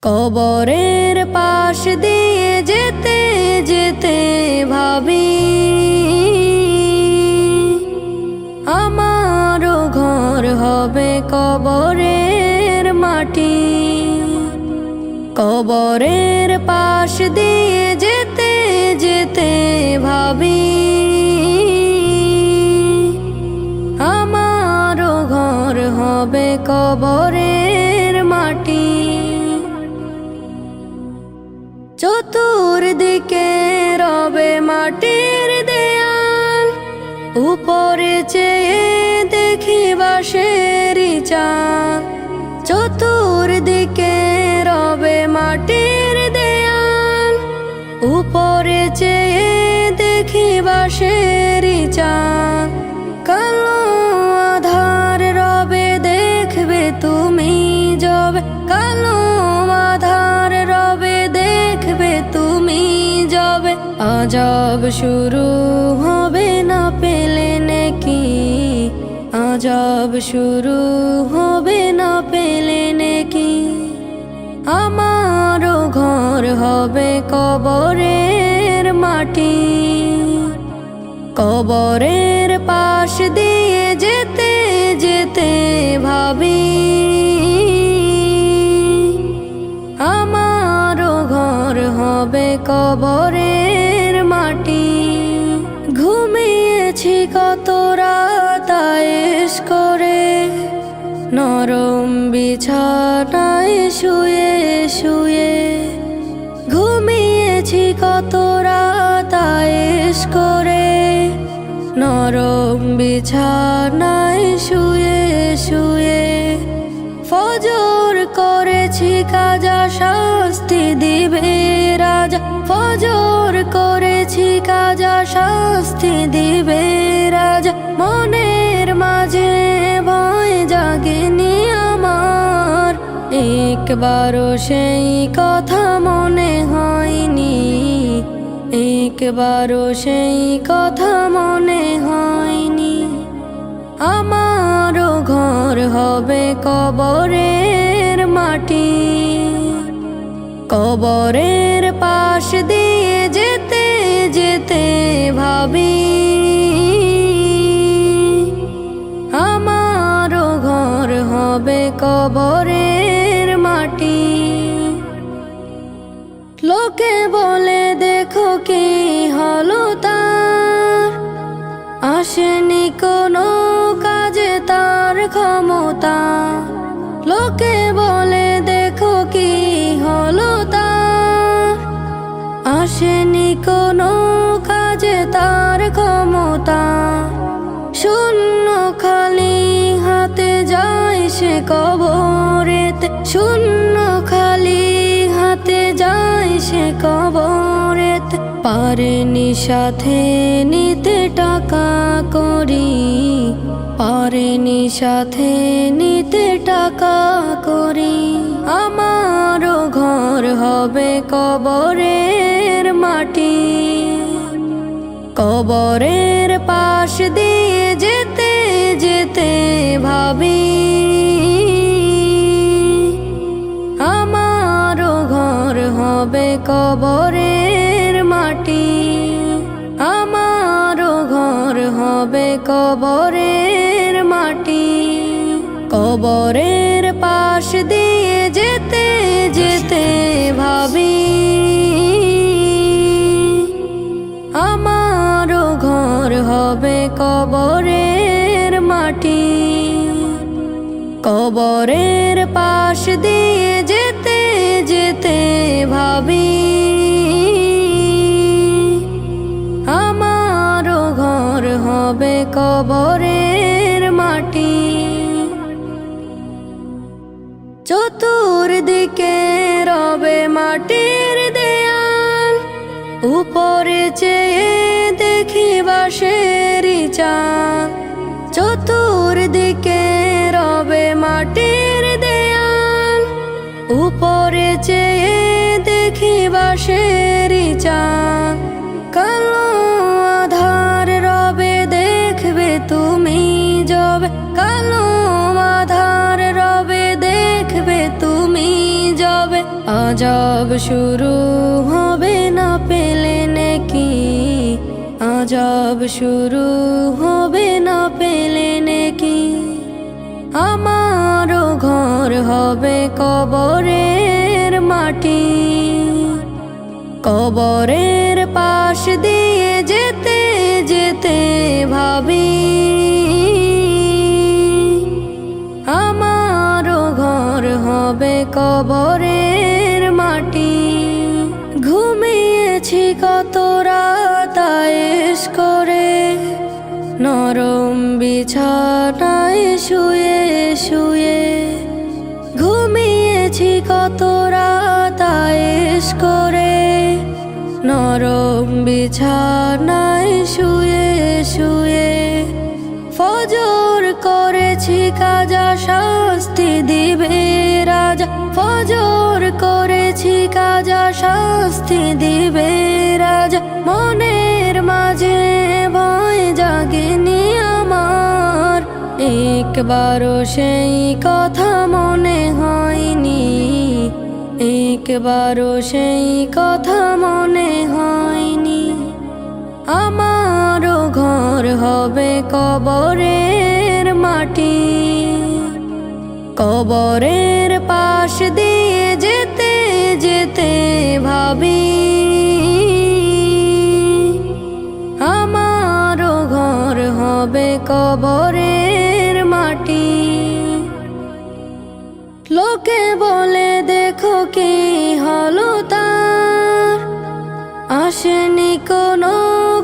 কবরের পাশ দিয়ে যেতে যেতে ভাবি আমারও ঘর হবে কবরের মাটি। কবরের পাশ দিয়ে যেতে যেতে ভাবি আমারও ঘর হবে কবরের মাটি। চতুর্দিকে রবে মাটির দেয়াল, উপরে চেয়ে দেখি বাঁশেরই চাল। চতুর্দিকে রবে মাটির দেয়াল, উপরে চেয়ে দেখি বাঁশেরই চাল। কালো আধার রবে দেখবে তুমি যবে, কালো আধার রবে দেখবে তুমি যবে। আজব শুরু হবে না পেলে নেকি, আজব শুরু হবে না পেলে নেকি। আমারও ঘর হবে কবরের মাটি। কবরের পাশ দিয়ে যেতে যেতে ভাবি আমারও ঘর হবে কবরের মাটি। ঘুমিয়েছি কত রাত আয়েশ করে, নরম বিছানায় শুয়ে শুয়ে। ঘুমিয়েছি কত রাত আয়েশ করে, নরম বিছানায় শুয়ে শুয়ে। ফজর করেছি কাজা শাস্তি দিবে রাজা, ফজর করেছি কাজা শাস্তি দিবে রাজা। মনের মাঝে ভয় জাগেনি আমার, একবারও সেই কথা মনে হয়নি, একবারও সেই কথা মনে হয়নি। আমারও ঘর হবে কবরের মাটি। কবরের পাশ দিয়ে যেতে যেতে ভাবি আমারও ঘর হবে কবরের মাটি। লোকে বলে দেখো কি হলো তার, আসেনি কোনো কাজে তার ক্ষমতা। লোকে বলে দেখো কি হলো তার, আসেনি কোনো কাজে তার ক্ষমতা। শূন্য খালি হাতে যায় সে কবরেতে, শূন্য খালি হাতে যায় সে কবরেতে। পারেনি সাথে নিতে টাকা করি, পারেনি সাথে নিতে টাকা করি। আমারও ঘর হবে কবরের মাটি। কবরের পাশ দিয়ে যেতে যেতে ভাবি আমারও ঘর হবে কবরের মাটি। আমারও ঘর হবে কবরের মাটি। কবরের পাশ দিয়ে যেতে যেতে ভাবি আমারও ঘর হবে কবরের মাটি। কবরের পাশ দিয়ে যেতে যেতে ভাবি আমারও ঘর হবে কবরের মাটি। চতুর্দিকে রবে মাটির দেয়াল, উপরে চেয়ে দেখি বাঁশেরই চাল। চতুর্দিকে রবে মাটির দেয়াল, উপরে চেয়ে দেখি বাঁশেরই চাল। কালো আধার রবে দেখবে তুমি যবে, কালো আধার রবে দেখবে তুমি যবে। আজব শুরু হবে না পেলে নাকি, আজব শুরু হবে না পেলে নাকি। আমারও ঘর হবে কবরের মাটি, কবরের পাশ দিয়ে যেতে যেতে ভাবি আমারও ঘর হবে কবরের মাটি। ঘুমিয়েছি কত রাত আয়েশ করে, নরম বিছানায় শুয়ে শুয়ে। ঘুমিয়েছি কত রাত আয়েশ করে, নরম বিছানায় শুয়ে শুয়ে। ফজর করেছি কাজা শাস্তি দিবে রাজা, ফজর করেছি কাজা শাস্তি দিবে রাজা। মনের মাঝে ভয় জাগেনি আমার, একবারও সেই কথা মনে হয়নি, একবারও সেই কথা মনে হয়নি। আমারও ঘর হবে কবরের মাটি, কবরের পাশ দিয়ে যেতে যেতে ভাবি আমারও ঘর হবে কবরের মাটি। লোকে বলে দেখো কি হলো তার, আসেনি কোনো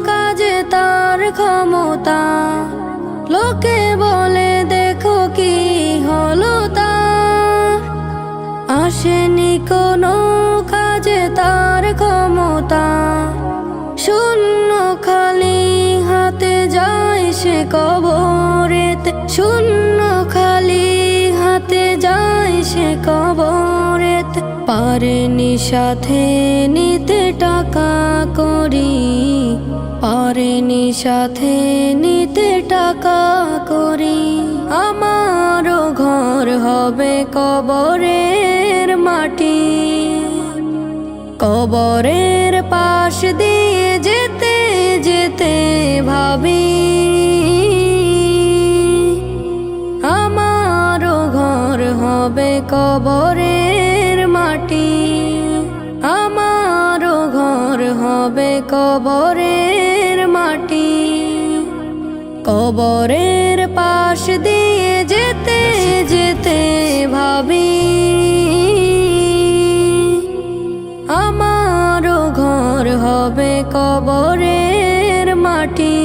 কাজে তার ক্ষমতা। লোকে বলে দেখো কি হলো তার, আসেনি কোনো কাজে তার ক্ষমতা। শূন্য খালি হাতে যায় সে কবরেতে, শূন্য খালি হাতে যায় সে কবরেতে। পারেনি সাথে নিতে টাকা করি, পারেনি সাথে নিতে টাকা করি। আমারও ঘর হবে কবরের মাটি, কবরের পাশ দিয়ে যেতে যেতে ভাবি আমারও ঘর হবে কবরের মাটি, আমারও ঘর হবে কবরের মাটি। কবরের পাশ দিয়ে যেতে যেতে ভাবি আমারও ঘর হবে কবরের মাটি,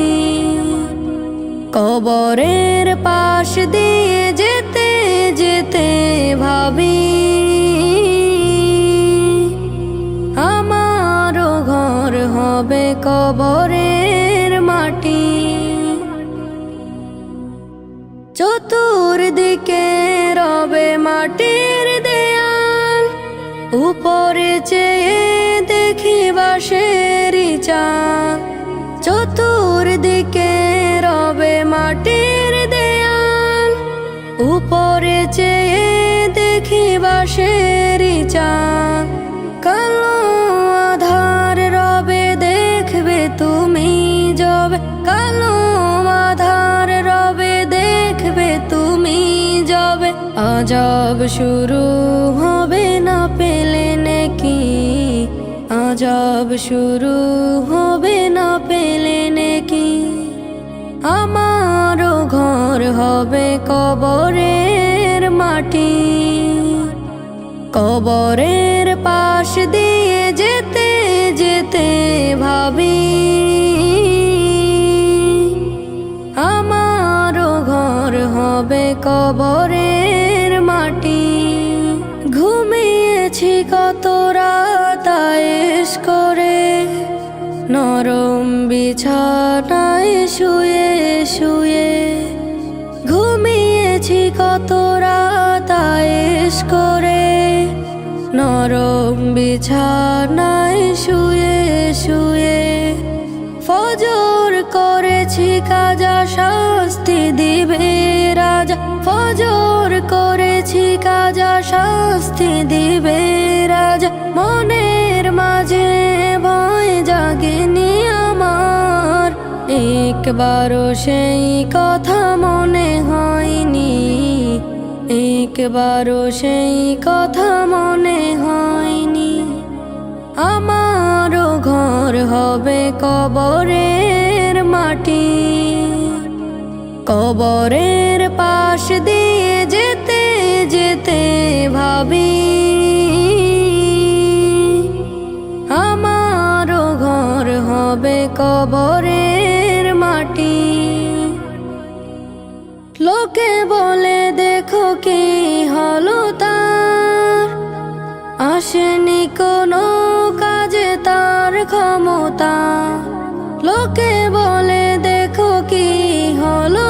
কবরের পাশ দিয়ে যেতে যেতে ভাবি আমারও ঘর হবে কবরের মাটি। চতুর্দিকে রবে মাটির দেয়াল, উপরে চেয়ে দেখি বাঁশের চাল। চতুর্দিকে রবে মাটির দেয়াল, উপরে চেয়ে দেখি বাঁশের চাল। কালো আধার রবে দেখবে তুমি যবে, কালো আধার রবে দেখবে তুমি যবে। আজব শুরু হবে না পেলে নাকি, আজব শুরু হবে না পেলে নাকি। আমারও ঘর হবে কবরের মাটি, কবরের পাশ দিয়ে যেতে যেতে ভাবি আমারও ঘর হবে কবরের মাটি। ঘুমিয়েছি কত রাত আয়েশ করে, নরম বিছানায় শুয়ে শুয়ে। ঘুমিয়েছি কত রাত আয়েশ করে, নরম বিছানায় শুয়ে শুয়ে। ফজর করেছি কাজা শাস্তি দিবে রাজা, ফজর করে করেছি কাজা, শাস্তি দিবে রাজা। মনের মাঝে ভয় জাগেনি আমার, একবারও সেই কথা মনে হয়নি, একবারও সেই কথা মনে হয়নি। আমারও ঘর হবে কবরের মাটি, কবরের পাশ দিয়ে যেতে যেতে ভাবি, আমারও ঘর হবে কবরের মাটি। লোকে বলে দেখো কি হলো তার, আসেনি কোনো কাজে তার ক্ষমতা। লোকে বলে দেখো কি হলো